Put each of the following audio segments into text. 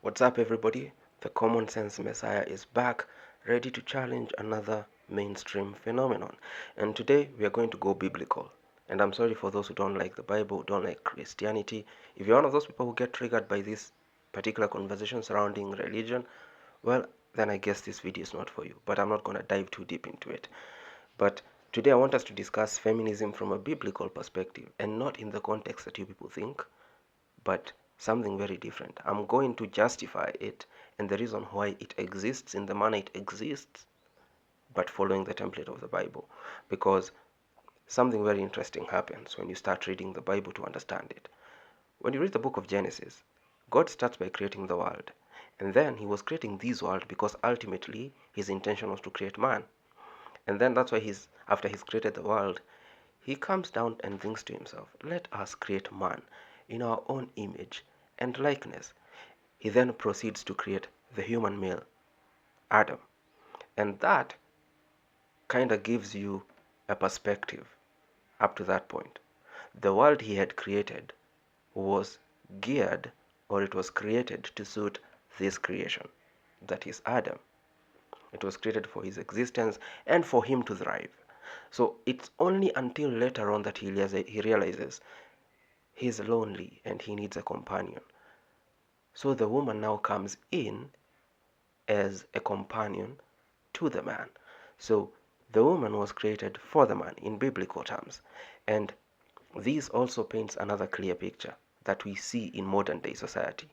What's up, everybody? The Common Sense Messiah is back, ready to challenge another mainstream phenomenon. And today we are going to go biblical. And I'm sorry for those who don't like the Bible, who don't like Christianity. If you're one of those people who get triggered by this particular conversation surrounding religion, well, then I guess this video is not for you. But I'm not going to dive too deep into it. But today I want us to discuss feminism from a biblical perspective and not in the context that you people think, but something very different. I'm going to justify it and the reason why it exists in the manner it exists, but following the template of the Bible. Because something very interesting happens when you start reading the Bible to understand it. When you read the book of Genesis, God starts by creating the world. And then he was creating this world because ultimately his intention was to create man. And then that's why after he's created the world, he comes down and thinks to himself, let us create man in our own image and likeness. He then proceeds to create the human male, Adam. And that kind of gives you a perspective up to that point. The world he had created was geared, or it was created to suit this creation, that is Adam. It was created for his existence and for him to thrive. So it's only until later on that he realizes he's lonely and he needs a companion. So the woman now comes in as a companion to the man. So the woman was created for the man in biblical terms. And this also paints another clear picture that we see in modern day society.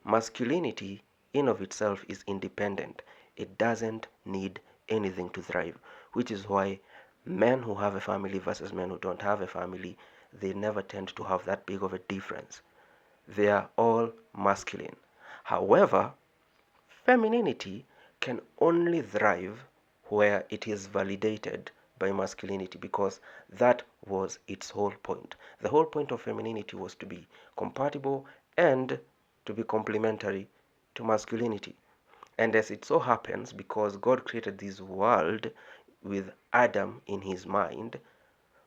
Masculinity in of itself is independent. It doesn't need anything to thrive, which is why men who have a family versus men who don't have a family, they never tend to have that big of a difference. They are all masculine. However, femininity can only thrive where it is validated by masculinity, because that was its whole point. The whole point of femininity was to be compatible and to be complementary to masculinity. And as it so happens, because God created this world with Adam in his mind,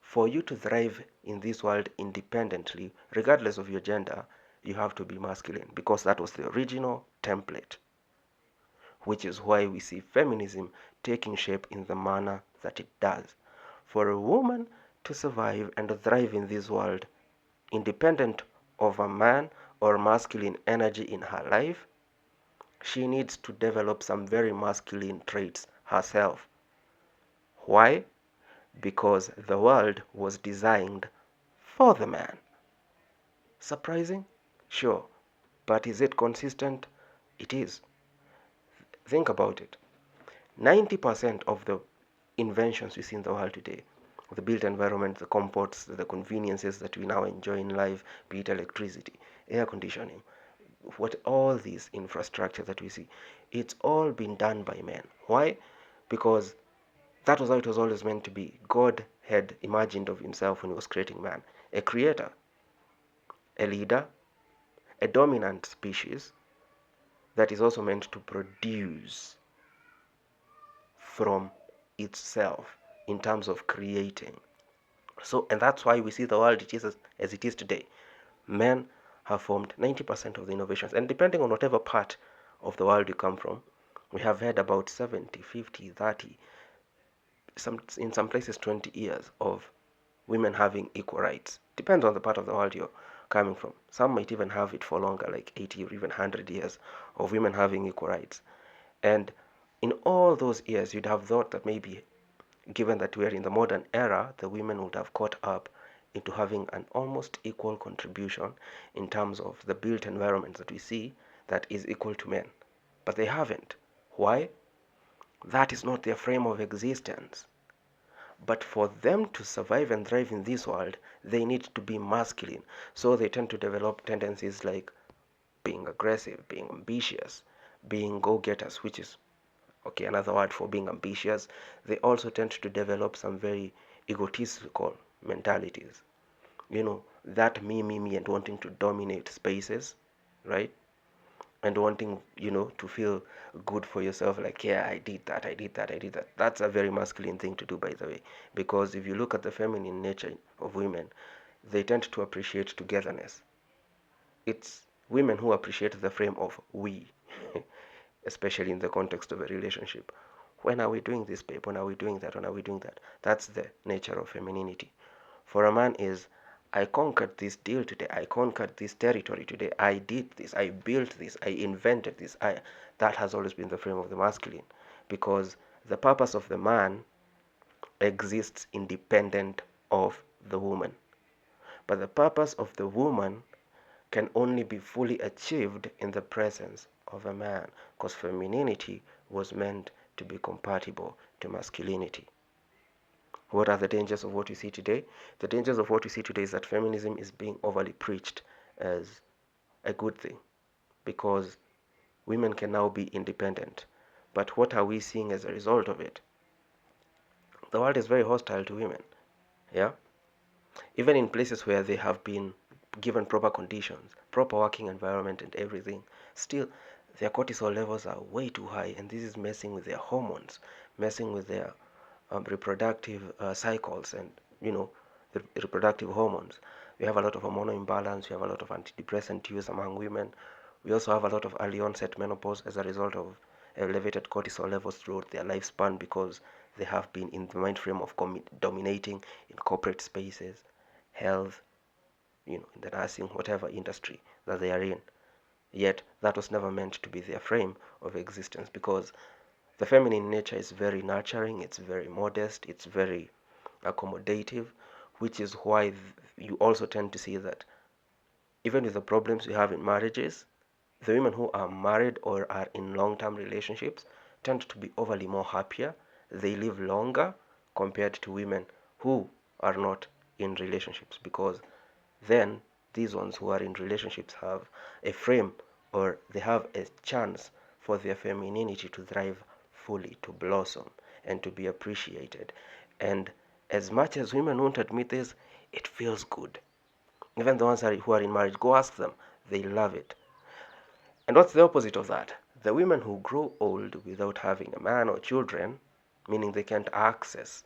for you to thrive in this world independently, regardless of your gender, you have to be masculine, because that was the original template, which is why we see feminism taking shape in the manner that it does. For a woman to survive and thrive in this world, independent of a man or masculine energy in her life, she needs to develop some very masculine traits herself. Why? Because the world was designed for the man. Surprising? Sure. But is it consistent? It is. Think about it. 90% of the inventions we see in the world today, the built environment, the comforts, the conveniences that we now enjoy in life, be it electricity, air conditioning, all these infrastructure that we see, it's all been done by men. Why? Because that was how it was always meant to be. God had imagined of himself when he was creating man, a creator, a leader, a dominant species that is also meant to produce from itself in terms of creating. So, and that's why we see the world as it is today. Men have formed 90% of the innovations, and depending on whatever part of the world you come from, we have had about 70, 50, 30, in some places 20 years of women having equal rights. Depends on the part of the world you're coming from. Some might even have it for longer, like 80 or even 100 years of women having equal rights. And in all those years, you'd have thought that maybe, given that we are in the modern era, the women would have caught up into having an almost equal contribution in terms of the built environments that we see that is equal to men. But they haven't. Why? That is not their frame of existence. But for them to survive and thrive in this world, they need to be masculine. So they tend to develop tendencies like being aggressive, being ambitious, being go-getters, which is, okay, another word for being ambitious. They also tend to develop some very egotistical mentalities. That me, and wanting to dominate spaces, right? And wanting, to feel good for yourself, like, yeah, I did that, I did that, I did that. That's a very masculine thing to do, by the way, because if you look at the feminine nature of women, they tend to appreciate togetherness. It's women who appreciate the frame of we, especially in the context of a relationship. When are we doing this, babe? When are we doing that? When are we doing that? That's the nature of femininity. For a man is, I conquered this deal today. I conquered this territory today. I did this. I built this. I invented this. That has always been the frame of the masculine, because the purpose of the man exists independent of the woman. But the purpose of the woman can only be fully achieved in the presence of a man, because femininity was meant to be compatible to masculinity. What are the dangers of what we see today? The dangers of what we see today is that feminism is being overly preached as a good thing, because women can now be independent. But what are we seeing as a result of it? The world is very hostile to women. Yeah? Even in places where they have been given proper conditions, proper working environment and everything, still their cortisol levels are way too high, and this is messing with their hormones, messing with their reproductive cycles, and the reproductive hormones. We have a lot of hormonal imbalance. We have a lot of antidepressant use among women. We also have a lot of early onset menopause as a result of elevated cortisol levels throughout their lifespan, because they have been in the mind frame of dominating in corporate spaces, health, in the nursing, whatever industry that they are in. Yet that was never meant to be their frame of existence, because the feminine nature is very nurturing, it's very modest, it's very accommodative, which is why you also tend to see that even with the problems we have in marriages, the women who are married or are in long-term relationships tend to be overly more happier. They live longer compared to women who are not in relationships, because then these ones who are in relationships have a frame, or they have a chance for their femininity to thrive fully, to blossom, and to be appreciated. And as much as women won't admit this, it feels good. Even the ones who are in marriage, go ask them, they love it. And what's the opposite of that? The women who grow old without having a man or children, meaning they can't access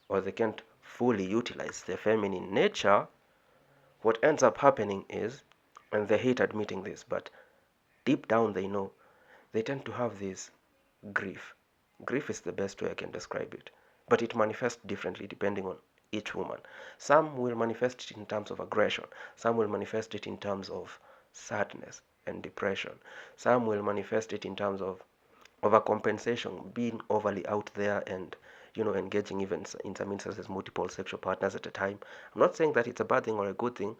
or they can't fully utilize their feminine nature, what ends up happening is, and they hate admitting this, but deep down they know, they tend to have this grief. Grief is the best way I can describe it, but it manifests differently depending on each woman. Some will manifest it in terms of aggression, some will manifest it in terms of sadness and depression, some will manifest it in terms of overcompensation, being overly out there and engaging even in some instances multiple sexual partners at a time. I'm not saying that it's a bad thing or a good thing,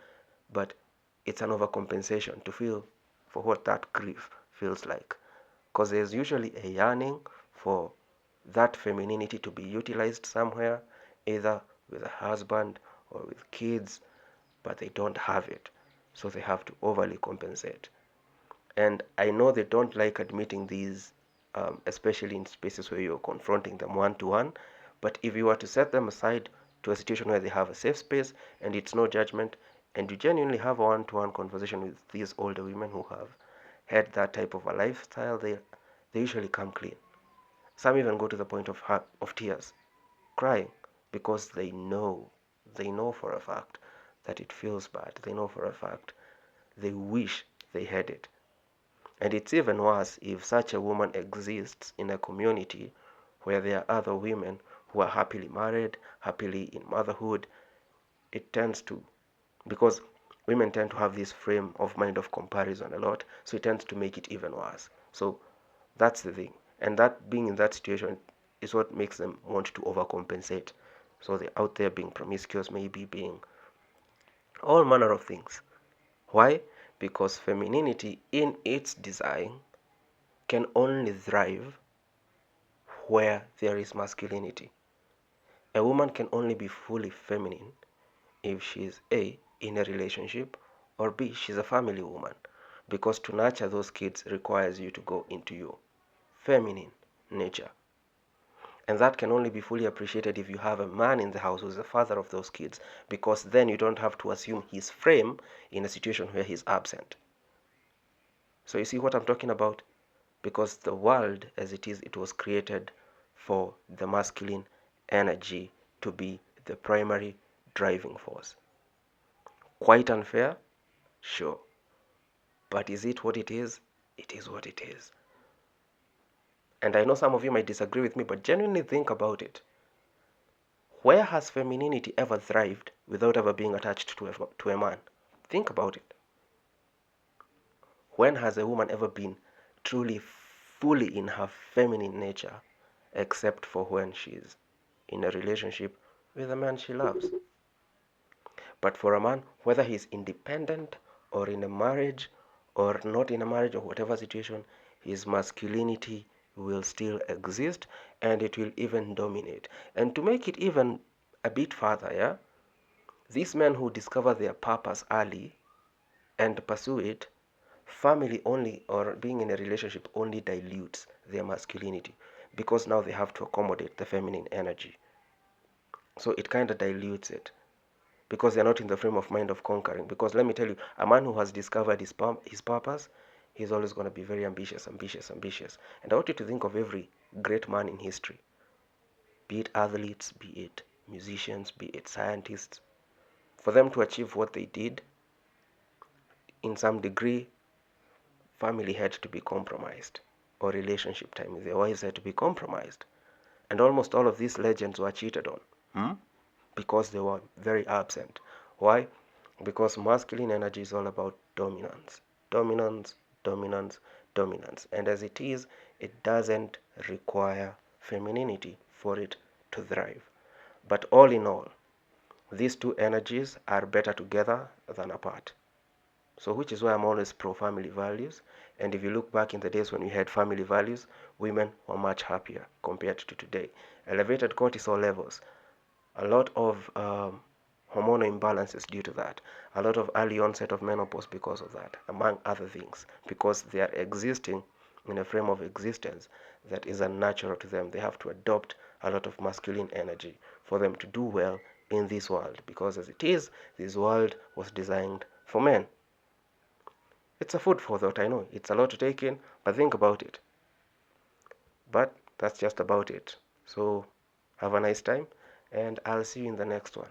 but it's an overcompensation to feel for what that grief feels like, because there's usually a yearning for that femininity to be utilized somewhere, either with a husband or with kids, but they don't have it, so they have to overly compensate. And I know they don't like admitting these, especially in spaces where you're confronting them one to one. But if you were to set them aside to a situation where they have a safe space and it's no judgment, and you genuinely have a one to one conversation with these older women who have had that type of a lifestyle, they usually come clean. Some even go to the point of tears, crying, because they know for a fact that it feels bad. They know for a fact they wish they had it. And it's even worse if such a woman exists in a community where there are other women who are happily married, happily in motherhood. It tends to, because women tend to have this frame of mind of comparison a lot, so it tends to make it even worse. So that's the thing. And that being in that situation is what makes them want to overcompensate. So they're out there being promiscuous, maybe being all manner of things. Why? Because femininity in its design can only thrive where there is masculinity. A woman can only be fully feminine if she is A, in a relationship, or B, she's a family woman. Because to nurture those kids requires you to go into your feminine nature. And that can only be fully appreciated if you have a man in the house who's the father of those kids, because then you don't have to assume his frame in a situation where he's absent. So you see what I'm talking about? Because the world as it is, it was created for the masculine energy to be the primary driving force. Quite unfair? Sure. But is it what it is? It is what it is. And I know some of you might disagree with me, but genuinely think about it. Where has femininity ever thrived without ever being attached to a man? Think about it. When has a woman ever been truly, fully in her feminine nature, except for when she's in a relationship with a man she loves? But for a man, whether he's independent or in a marriage or not in a marriage or whatever situation, his masculinity will still exist and it will even dominate. And to make it even a bit further, yeah, these men who discover their purpose early and pursue it, family only or being in a relationship only dilutes their masculinity because now they have to accommodate the feminine energy. So it kind of dilutes it because they're not in the frame of mind of conquering. Because let me tell you, a man who has discovered his purpose, he's always going to be very ambitious, ambitious, ambitious. And I want you to think of every great man in history, be it athletes, be it musicians, be it scientists. For them to achieve what they did, in some degree, family had to be compromised, or relationship time, their wives had to be compromised. And almost all of these legends were cheated on. Because they were very absent. Why? Because masculine energy is all about dominance. Dominance, dominance, dominance. And as it is, it doesn't require femininity for it to thrive. But all in all, these two energies are better together than apart. So which is why I'm always pro family values. And if you look back in the days when we had family values, women were much happier compared to today. Elevated cortisol levels, a lot of hormonal imbalances due to that, a lot of early onset of menopause because of that, among other things, because they are existing in a frame of existence that is unnatural to them. They have to adopt a lot of masculine energy for them to do well in this world, because as it is, this world was designed for men. It's a food for thought, I know. It's a lot to take in, but think about it. But that's just about it. So have a nice time, and I'll see you in the next one.